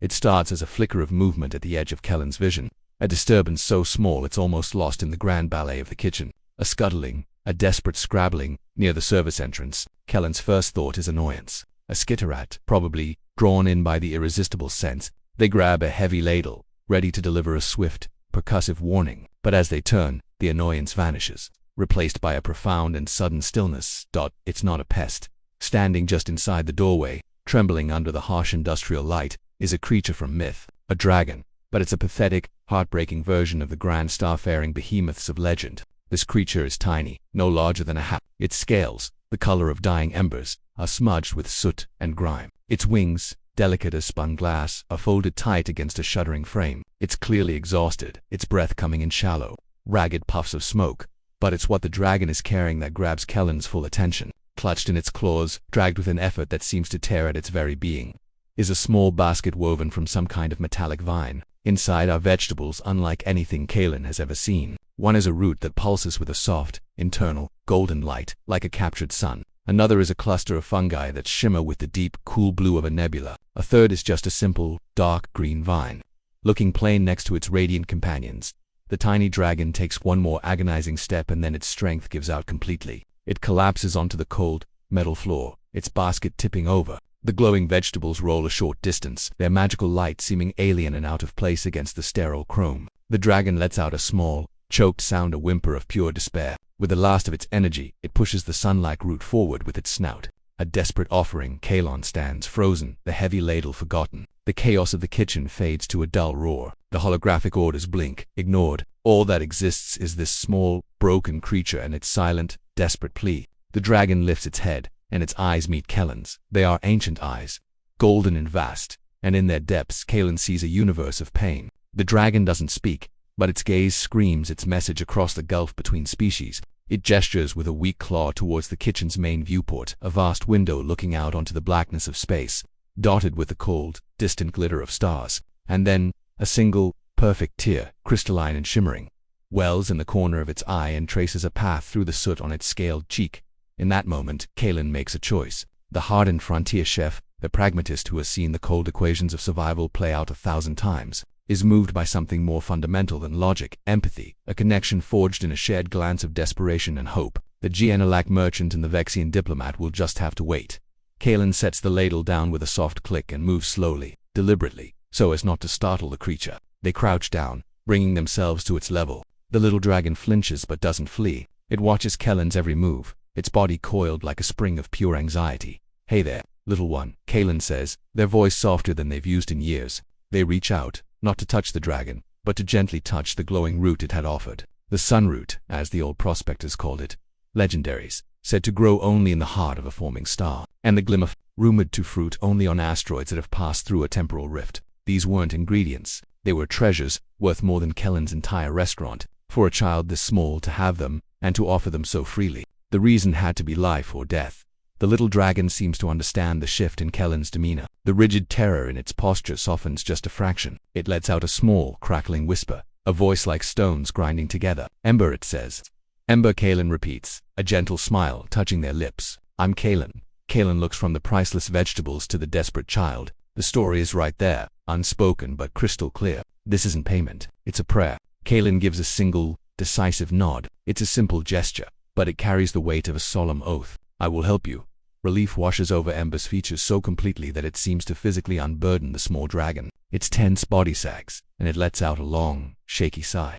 It starts as a flicker of movement at the edge of Kellen's vision, a disturbance so small it's almost lost in the grand ballet of the kitchen. A scuttling, a desperate scrabbling, near the service entrance. Kellen's first thought is annoyance. A skitterat, probably, drawn in by the irresistible scent. They grab a heavy ladle, ready to deliver a swift, percussive warning. But as they turn, the annoyance vanishes, replaced by a profound and sudden stillness. It's not a pest. Standing just inside the doorway, trembling under the harsh industrial light, is a creature from myth, a dragon. But it's a pathetic, heartbreaking version of the grand starfaring behemoths of legend. This creature is tiny, no larger than a hat. Its scales, the color of dying embers, are smudged with soot and grime. Its wings, delicate as spun glass, are folded tight against a shuddering frame. It's clearly exhausted, its breath coming in shallow, ragged puffs of smoke. But it's what the dragon is carrying that grabs Kellen's full attention. Clutched in its claws, dragged with an effort that seems to tear at its very being, is a small basket woven from some kind of metallic vine. Inside are vegetables unlike anything Kellen has ever seen. One is a root that pulses with a soft, internal, golden light, like a captured sun. Another is a cluster of fungi that shimmer with the deep, cool blue of a nebula. A third is just a simple, dark green vine, looking plain next to its radiant companions. The tiny dragon takes one more agonizing step and then its strength gives out completely. It collapses onto the cold, metal floor, its basket tipping over. The glowing vegetables roll a short distance, their magical light seeming alien and out of place against the sterile chrome. The dragon lets out a small, choked sound, a whimper of pure despair. With the last of its energy, it pushes the sun-like root forward with its snout. A desperate offering, Kellen stands frozen, the heavy ladle forgotten. The chaos of the kitchen fades to a dull roar. The holographic orders blink, ignored. All that exists is this small, broken creature and its silent, desperate plea. The dragon lifts its head, and its eyes meet Kellen's. They are ancient eyes, golden and vast, and in their depths Kellen sees a universe of pain. The dragon doesn't speak, but its gaze screams its message across the gulf between species. It gestures with a weak claw towards the kitchen's main viewport, a vast window looking out onto the blackness of space, dotted with the cold, distant glitter of stars. And then, a single, perfect tear, crystalline and shimmering, wells in the corner of its eye and traces a path through the soot on its scaled cheek. In that moment, Kellen makes a choice. The hardened frontier chef, the pragmatist who has seen the cold equations of survival play out 1,000 times, is moved by something more fundamental than logic, empathy, a connection forged in a shared glance of desperation and hope. The Gehenilak merchant and the Vexian diplomat will just have to wait. Kellen sets the ladle down with a soft click and moves slowly, deliberately, so as not to startle the creature. They crouch down, bringing themselves to its level. The little dragon flinches but doesn't flee. It watches Kellen's every move, its body coiled like a spring of pure anxiety. "Hey there, little one," Kellen says, their voice softer than they've used in years. They reach out, not to touch the dragon, but to gently touch the glowing root it had offered. The sunroot, as the old prospectors called it. Legendaries, said to grow only in the heart of a forming star. And the glimmer, rumored to fruit only on asteroids that have passed through a temporal rift. These weren't ingredients. They were treasures, worth more than Kellen's entire restaurant. For a child this small to have them, and to offer them so freely. The reason had to be life or death. The little dragon seems to understand the shift in Kellen's demeanor. The rigid terror in its posture softens just a fraction. It lets out a small, crackling whisper, a voice like stones grinding together. "Ember," it says. "Ember," Kellen repeats, a gentle smile touching their lips. "I'm Kellen." Kellen looks from the priceless vegetables to the desperate child. The story is right there, unspoken but crystal clear. This isn't payment, it's a prayer. Kellen gives a single, decisive nod. It's a simple gesture, but it carries the weight of a solemn oath. "I will help you." Relief washes over Ember's features so completely that it seems to physically unburden the small dragon. Its tense body sags, and it lets out a long, shaky sigh.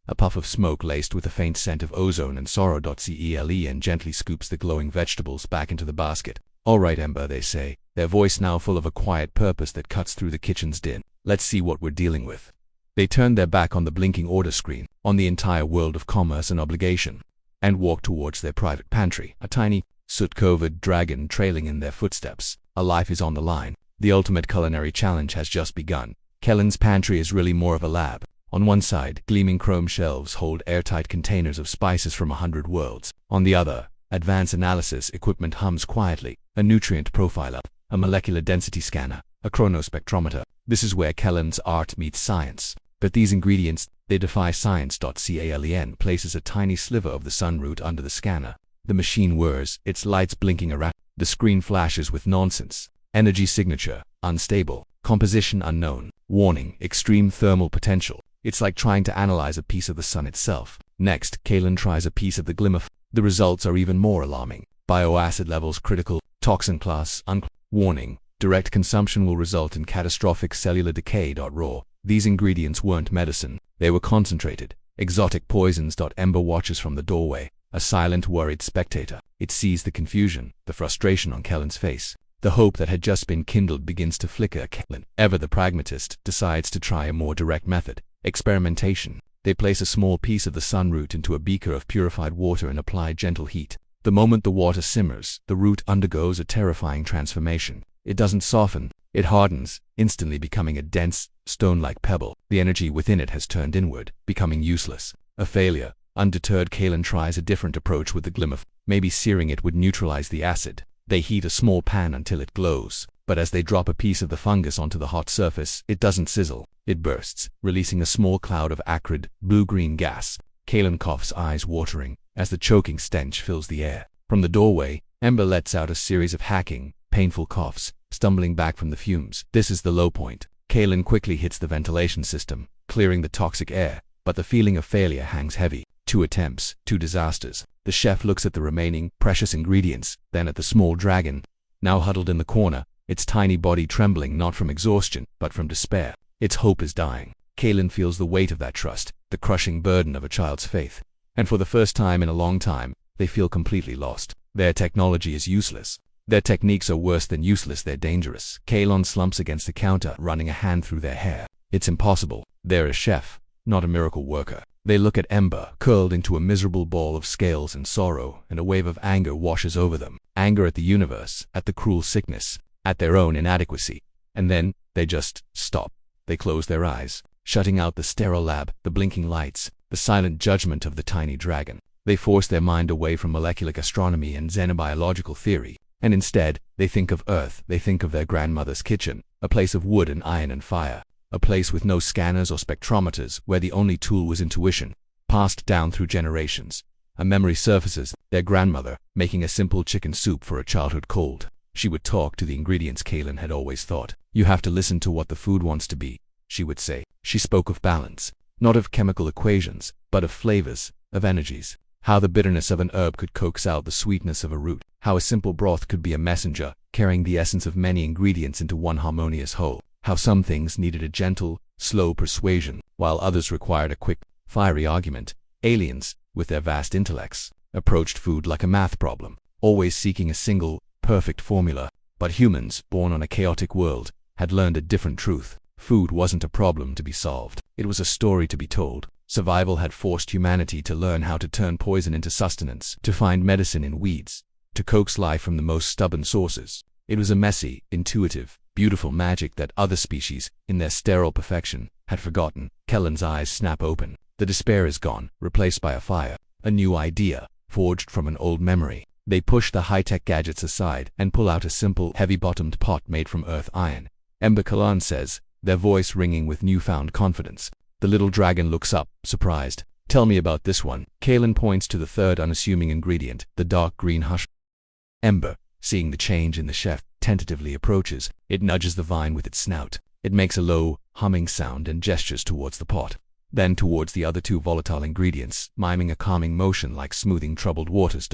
A puff of smoke laced with a faint scent of ozone and sorrow. Cele and gently scoops the glowing vegetables back into the basket. "All right, Ember," they say, their voice now full of a quiet purpose that cuts through the kitchen's din. "Let's see what we're dealing with." They turn their back on the blinking order screen, on the entire world of commerce and obligation, and walk towards their private pantry, a tiny, soot-covered dragon trailing in their footsteps. A life is on the line. The ultimate culinary challenge has just begun. Kellen's pantry is really more of a lab. On one side, gleaming chrome shelves hold airtight containers of spices from 100 worlds. On the other, advanced analysis equipment hums quietly. A nutrient profiler, a molecular density scanner, a chronospectrometer. This is where Kellen's art meets science. But these ingredients, they defy science. Calen places a tiny sliver of the sunroot under the scanner. The machine whirs, its lights blinking around. The screen flashes with nonsense. Energy signature, unstable. Composition unknown. Warning, extreme thermal potential. It's like trying to analyze a piece of the sun itself. Next, Kalen tries a piece of the glimmer. The results are even more alarming. Bioacid levels critical. Toxin class warning. Direct consumption will result in catastrophic cellular decay. Raw. These ingredients weren't medicine. They were concentrated. Exotic poisons. Ember watches from the doorway, a silent, worried spectator. It sees the confusion, the frustration on Kellen's face. The hope that had just been kindled begins to flicker. Kellen, ever the pragmatist, decides to try a more direct method. Experimentation. They place a small piece of the sun root into a beaker of purified water and apply gentle heat. The moment the water simmers, the root undergoes a terrifying transformation. It doesn't soften, it hardens, instantly becoming a dense, stone-like pebble. The energy within it has turned inward, becoming useless. A failure. Undeterred, Kalen tries a different approach with the glimmer. Maybe searing it would neutralize the acid. They heat a small pan until it glows, but as they drop a piece of the fungus onto the hot surface, it doesn't sizzle. It bursts, releasing a small cloud of acrid, blue-green gas. Kalen coughs, eyes watering, as the choking stench fills the air. From the doorway, Ember lets out a series of hacking, painful coughs, stumbling back from the fumes. This is the low point. Kalen quickly hits the ventilation system, clearing the toxic air, but the feeling of failure hangs heavy. 2 attempts, 2 disasters. The chef looks at the remaining, precious ingredients, then at the small dragon, now huddled in the corner, its tiny body trembling not from exhaustion, but from despair. Its hope is dying. Kalen feels the weight of that trust, the crushing burden of a child's faith. And for the first time in a long time, they feel completely lost. Their technology is useless. Their techniques are worse than useless, they're dangerous. Kalen slumps against the counter, running a hand through their hair. It's impossible. They're a chef, not a miracle worker. They look at Ember, curled into a miserable ball of scales and sorrow, and a wave of anger washes over them. Anger at the universe, at the cruel sickness, at their own inadequacy. And then, they just stop. They close their eyes, shutting out the sterile lab, the blinking lights, the silent judgment of the tiny dragon. They force their mind away from molecular astronomy and xenobiological theory, and instead, they think of Earth. They think of their grandmother's kitchen, a place of wood and iron and fire. A place with no scanners or spectrometers, where the only tool was intuition, passed down through generations. A memory surfaces, their grandmother, making a simple chicken soup for a childhood cold. She would talk to the ingredients. Kalen had always thought. You have to listen to what the food wants to be, she would say. She spoke of balance, not of chemical equations, but of flavors, of energies. How the bitterness of an herb could coax out the sweetness of a root. How a simple broth could be a messenger, carrying the essence of many ingredients into one harmonious whole. How some things needed a gentle, slow persuasion, while others required a quick, fiery argument. Aliens, with their vast intellects, approached food like a math problem, always seeking a single, perfect formula. But humans, born on a chaotic world, had learned a different truth. Food wasn't a problem to be solved. It was a story to be told. Survival had forced humanity to learn how to turn poison into sustenance, to find medicine in weeds, to coax life from the most stubborn sources. It was a messy, intuitive, beautiful magic that other species, in their sterile perfection, had forgotten. Kellen's eyes snap open. The despair is gone, replaced by a fire. A new idea, forged from an old memory. They push the high-tech gadgets aside and pull out a simple, heavy-bottomed pot made from earth iron. Ember Kalan says, their voice ringing with newfound confidence. The little dragon looks up, surprised. Tell me about this one. Kalen points to the third unassuming ingredient, the dark green hush. Ember, seeing the change in the chef, tentatively approaches. It nudges the vine with its snout. It makes a low, humming sound and gestures towards the pot. Then towards the other 2 volatile ingredients, miming a calming motion like smoothing troubled waters.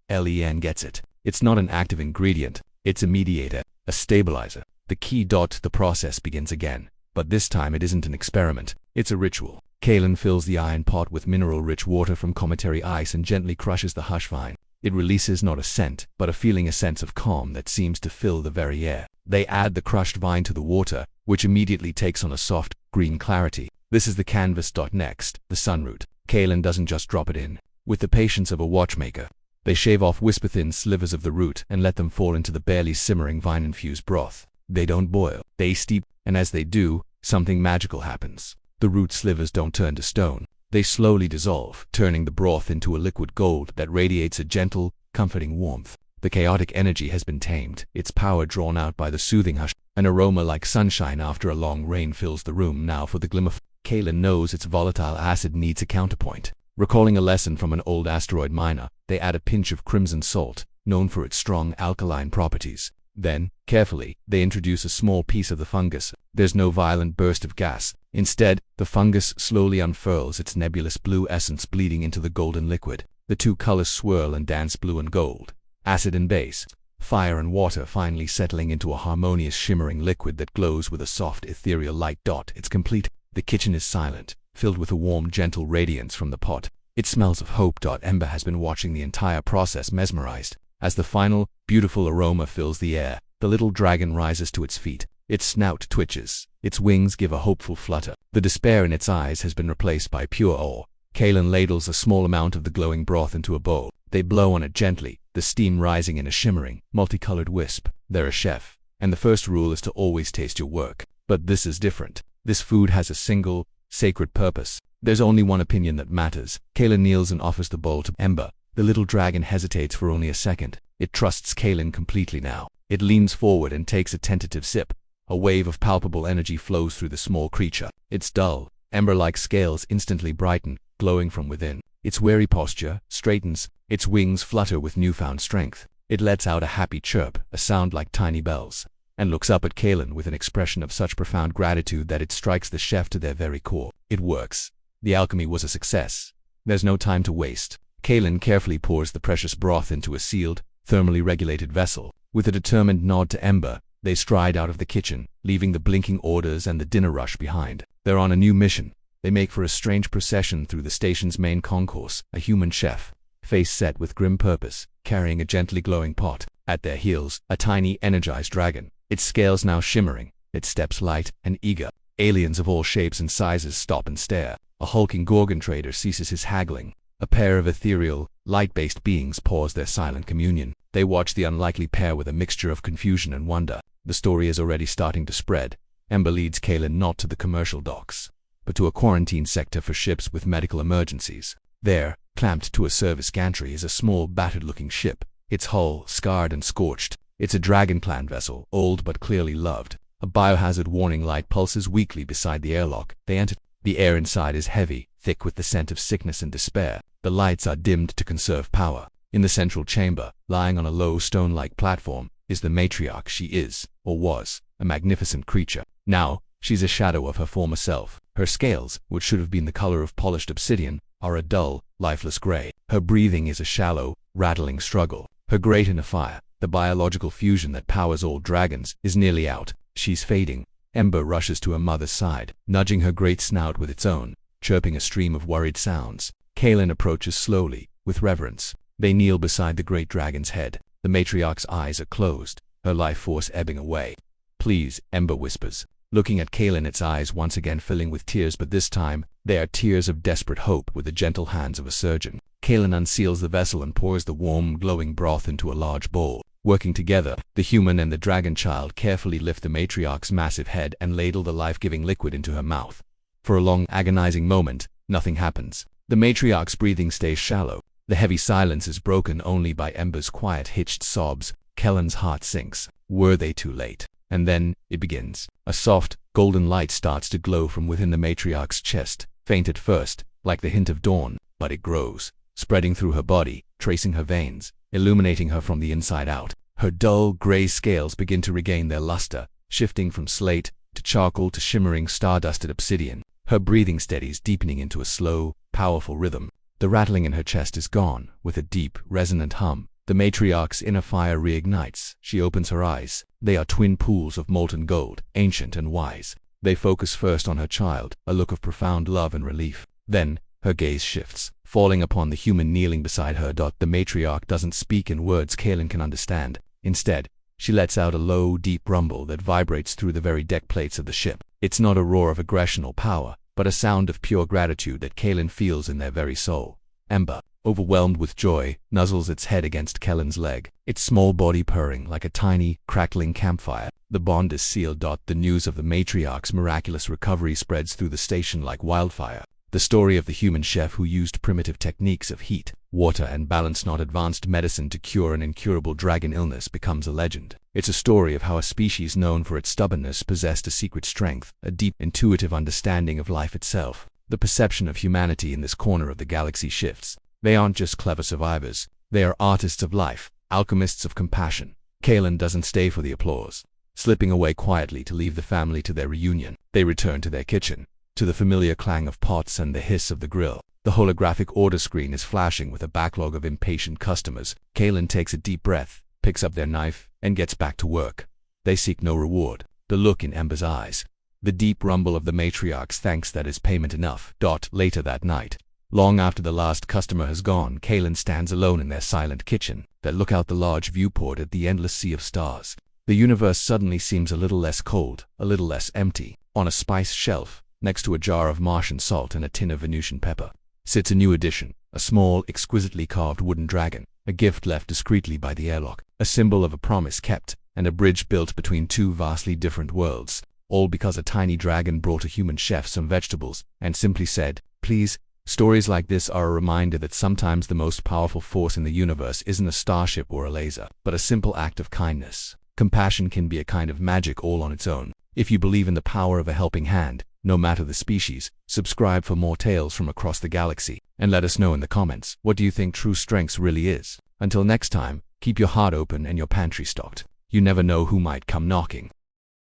Len gets it. It's not an active ingredient. It's a mediator, a stabilizer. The key. The process begins again. But this time it isn't an experiment. It's a ritual. Kalen fills the iron pot with mineral-rich water from cometary ice and gently crushes the hush vine. It releases not a scent, but a feeling, a sense of calm that seems to fill the very air. They add the crushed vine to the water, which immediately takes on a soft, green clarity. This is the canvas. Next, the sunroot. Kalen doesn't just drop it in. With the patience of a watchmaker, they shave off whisper-thin slivers of the root and let them fall into the barely simmering vine-infused broth. They don't boil. They steep, and as they do, something magical happens. The root slivers don't turn to stone. They slowly dissolve, turning the broth into a liquid gold that radiates a gentle, comforting warmth. The chaotic energy has been tamed, its power drawn out by the soothing hush. An aroma like sunshine after a long rain fills the room. Now for the glimmer. Kalen knows its volatile acid needs a counterpoint. Recalling a lesson from an old asteroid miner, they add a pinch of crimson salt, known for its strong alkaline properties. Then, carefully, they introduce a small piece of the fungus. There's no violent burst of gas. Instead, the fungus slowly unfurls its nebulous blue essence, bleeding into the golden liquid. The two colors swirl and dance, blue and gold, acid and base, fire and water, finally settling into a harmonious shimmering liquid that glows with a soft ethereal light. It's complete. The kitchen is silent, filled with a warm, gentle radiance from the pot. It smells of hope. Ember has been watching the entire process, mesmerized. As the final, beautiful aroma fills the air, the little dragon rises to its feet. Its snout twitches. Its wings give a hopeful flutter. The despair in its eyes has been replaced by pure awe. Kalen ladles a small amount of the glowing broth into a bowl. They blow on it gently, the steam rising in a shimmering, multicolored wisp. They're a chef, and the first rule is to always taste your work. But this is different. This food has a single, sacred purpose. There's only one opinion that matters. Kalen kneels and offers the bowl to Ember. The little dragon hesitates for only a second. It trusts Kalen completely now. It leans forward and takes a tentative sip. A wave of palpable energy flows through the small creature. Its dull, ember-like scales instantly brighten, glowing from within. Its wary posture straightens. Its wings flutter with newfound strength. It lets out a happy chirp, a sound like tiny bells, and looks up at Kalen with an expression of such profound gratitude that it strikes the chef to their very core. It works. The alchemy was a success. There's no time to waste. Kalen carefully pours the precious broth into a sealed, thermally regulated vessel. With a determined nod to Ember, they stride out of the kitchen, leaving the blinking orders and the dinner rush behind. They're on a new mission. They make for a strange procession through the station's main concourse, a human chef, face set with grim purpose, carrying a gently glowing pot. At their heels, a tiny, energized dragon, its scales now shimmering, its steps light and eager. Aliens of all shapes and sizes stop and stare. A hulking Gorgon trader ceases his haggling. A pair of ethereal, light-based beings pause their silent communion. They watch the unlikely pair with a mixture of confusion and wonder. The story is already starting to spread. Ember leads Kalen not to the commercial docks, but to a quarantine sector for ships with medical emergencies. There, clamped to a service gantry, is a small, battered-looking ship. Its hull, scarred and scorched. It's a dragon-clan vessel, old but clearly loved. A biohazard warning light pulses weakly beside the airlock. They enter. The air inside is heavy, thick with the scent of sickness and despair. The lights are dimmed to conserve power. In the central chamber, lying on a low stone-like platform, is the matriarch. She is, or was, a magnificent creature. Now, she's a shadow of her former self. Her scales, which should have been the color of polished obsidian, are a dull, lifeless gray. Her breathing is a shallow, rattling struggle. Her great inner fire, the biological fusion that powers all dragons, is nearly out. She's fading. Ember rushes to her mother's side, nudging her great snout with its own, chirping a stream of worried sounds. Kalen approaches slowly, with reverence. They kneel beside the great dragon's head. The matriarch's eyes are closed, her life force ebbing away. "Please," Ember whispers, looking at Kalen, its eyes once again filling with tears, but this time, they are tears of desperate hope with the gentle hands of a surgeon. Kalen unseals the vessel and pours the warm, glowing broth into a large bowl. Working together, the human and the dragon child carefully lift the matriarch's massive head and ladle the life-giving liquid into her mouth. For a long, agonizing moment, nothing happens. The matriarch's breathing stays shallow. The heavy silence is broken only by Ember's quiet, hitched sobs. Kalen's heart sinks. Were they too late? And then, it begins. A soft, golden light starts to glow from within the matriarch's chest, faint at first, like the hint of dawn, but it grows, spreading through her body, tracing her veins, illuminating her from the inside out. Her dull, gray scales begin to regain their luster, shifting from slate to charcoal to shimmering, star-dusted obsidian. Her breathing steadies, deepening into a slow, powerful rhythm. The rattling in her chest is gone. With a deep, resonant hum, the matriarch's inner fire reignites. She opens her eyes. They are twin pools of molten gold, ancient and wise. They focus first on her child, a look of profound love and relief. Then, her gaze shifts, falling upon the human kneeling beside her. The matriarch doesn't speak in words Kalen can understand. Instead, she lets out a low, deep rumble that vibrates through the very deck plates of the ship. It's not a roar of aggression or power, but a sound of pure gratitude that Kalen feels in their very soul. Ember, overwhelmed with joy, nuzzles its head against Kalen's leg, its small body purring like a tiny, crackling campfire. The bond is sealed. The news of the matriarch's miraculous recovery spreads through the station like wildfire. The story of the human chef who used primitive techniques of heat, water, and balance, not advanced medicine, to cure an incurable dragon illness becomes a legend. It's a story of how a species known for its stubbornness possessed a secret strength, a deep, intuitive understanding of life itself. The perception of humanity in this corner of the galaxy shifts. They aren't just clever survivors. They are artists of life, alchemists of compassion. Kalen doesn't stay for the applause. Slipping away quietly to leave the family to their reunion, they return to their kitchen, to the familiar clang of pots and the hiss of the grill. The holographic order screen is flashing with a backlog of impatient customers. Kalen takes a deep breath, picks up their knife, and gets back to work. They seek no reward. The look in Ember's eyes. The deep rumble of the matriarch's thanks that is payment enough. Later that night, long after the last customer has gone, Kalen stands alone in their silent kitchen that look out the large viewport at the endless sea of stars. The universe suddenly seems a little less cold, a little less empty. On a spice shelf, next to a jar of Martian salt and a tin of Venusian pepper, sits a new addition, a small, exquisitely carved wooden dragon, a gift left discreetly by the airlock, a symbol of a promise kept, and a bridge built between two vastly different worlds, all because a tiny dragon brought a human chef some vegetables and simply said, "Please." Stories like this are a reminder that sometimes the most powerful force in the universe isn't a starship or a laser, but a simple act of kindness. Compassion can be a kind of magic all on its own. If you believe in the power of a helping hand, no matter the species, subscribe for more tales from across the galaxy, and let us know in the comments, what do you think true strength really is? Until next time, keep your heart open and your pantry stocked. You never know who might come knocking.